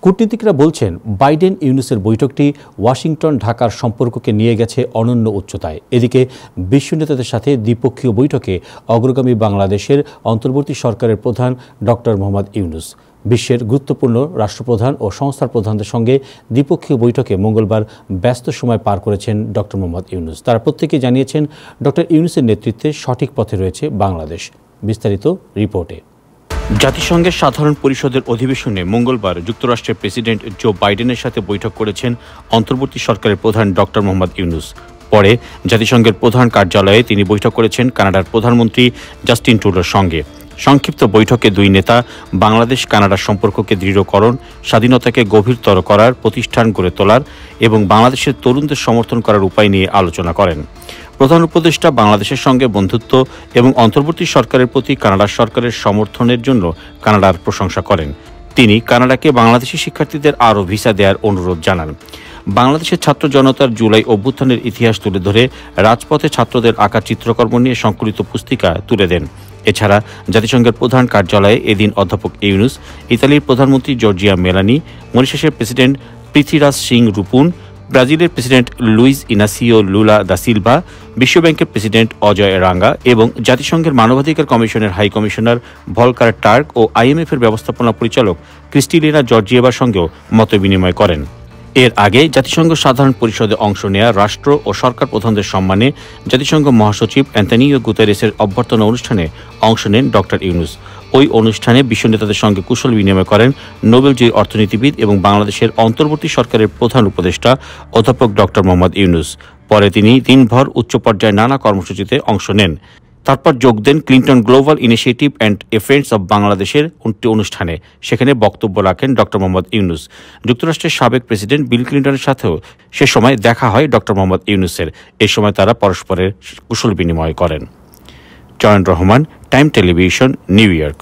কূটনীতিকরা বলছেন বাইডেন ইউনুসের বৈঠকটি ওয়াশিংটন ঢাকার সম্পর্ককে নিয়ে গেছে অনন্য উচ্চতায়। এদিকে বিশ্ব নেতাদের সাথে দ্বিপক্ষীয় বৈঠকে অগ্রগামী বাংলাদেশের অন্তর্বর্তী সরকারের প্রধান ডক্টর মোহাম্মদ ইউনুস। বিশ্বের গুরুত্বপূর্ণ রাষ্ট্রপ্রধান ও সংস্থার প্রধানদের সঙ্গে দ্বিপক্ষীয় বৈঠকে মঙ্গলবার ব্যস্ত সময় পার করেছেন ডক্টর মোহাম্মদ ইউনুস। তারা প্রত্যেকেই জানিয়েছেন ডক্টর ইউনুসের নেতৃত্বে সঠিক পথে রয়েছে বাংলাদেশ। বিস্তারিত রিপোর্টে। জাতিসংঘের সাধারণ পরিষদের অধিবেশনে মঙ্গলবার যুক্তরাষ্ট্রের প্রেসিডেন্ট জো বাইডেনের সাথে বৈঠক করেছেন অন্তর্বর্তী সরকারের প্রধান ডক্টর মোহাম্মদ ইউনুস। পরে জাতিসংঘের প্রধান কার্যালয়ে তিনি বৈঠক করেছেন কানাডার প্রধানমন্ত্রী জাস্টিন ট্রুডোর সঙ্গে। সংক্ষিপ্ত বৈঠকে দুই নেতা বাংলাদেশ কানাডার সম্পর্ককে দৃঢ়করণ, স্বাধীনতাকে গভীরতর করার, প্রতিষ্ঠান গড়ে তোলার এবং বাংলাদেশের তরুণদের সমর্থন করার উপায় নিয়ে আলোচনা করেন। প্রধান উপদেষ্টা বাংলাদেশের সঙ্গে বন্ধুত্ব এবং অন্তর্বর্তী সরকারের প্রতি কানাডা সরকারের সমর্থনের জন্য কানাডার প্রশংসা করেন। তিনি কানাডাকে বাংলাদেশি শিক্ষার্থীদের আরও ভিসা দেওয়ার অনুরোধ জানান। বাংলাদেশের ছাত্র জনতার জুলাই অভ্যুত্থানের ইতিহাস তুলে ধরে রাজপথে ছাত্রদের আঁকা চিত্রকর্ম নিয়ে সংকলিত পুস্তিকা তুলে দেন। এছাড়া জাতিসংঘের প্রধান কার্যালয়ে এদিন অধ্যাপক ইউনুস, ইতালির প্রধানমন্ত্রী জর্জিয়া মেলানি, মরিশাসের প্রেসিডেন্ট পৃথ্বীরাজ সিং রুপুন, ব্রাজিলের president Luiz Inacio Lula da Silva, বিশ্বব্যাংকের প্রেসিডেন্ট অজয় রাঙ্গা এবং জাতিসংঘের মানবাধিকার কমিশনের হাই কমিশনার ভলকার টার্ক ও আইএমএফের ব্যবস্থাপনা পরিচালক ক্রিস্টিলিনা জর্জিয়েভার সঙ্গেও মতবিনিময় করেন। এর আগে জাতিসংঘ সাধারণ পরিষদে অংশ নেয়া রাষ্ট্র ও সরকার প্রধানদের সম্মানে জাতিসংঘ মহাসচিব অ্যান্তোনিও গুতেরেসের অভ্যর্থনা অনুষ্ঠানে অংশ নেন ডক্টর ইউনুস। ওই অনুষ্ঠানে বিশ্ব নেতাদের সঙ্গে কুশল বিনিময় করেন নোবেলজয়ী অর্থনীতিবিদ এবং বাংলাদেশের অন্তর্বর্তী সরকারের প্রধান উপদেষ্টা অধ্যাপক ডক্টর মোহাম্মদ ইউনুস। পরে তিনি দিনভর উচ্চ পর্যায়ে নানা কর্মসূচিতে অংশ নেন। তারপর যোগ দেন Clinton Global Initiative and events of বাংলাদেশের অনুষ্ঠানে। সেখানে বক্তব্য রাখেন ডক্টর মোহাম্মদ ইউনুস। যুক্তরাষ্ট্রের সাবেক প্রেসিডেন্ট বিল ক্লিন্টনের সাথেও সে সময় দেখা হয় ডক্টর মোহাম্মদ ইউনুসের। এ সময় তারা পরস্পরের কুশল বিনিময় করেন। Join Rahman, time television, new York.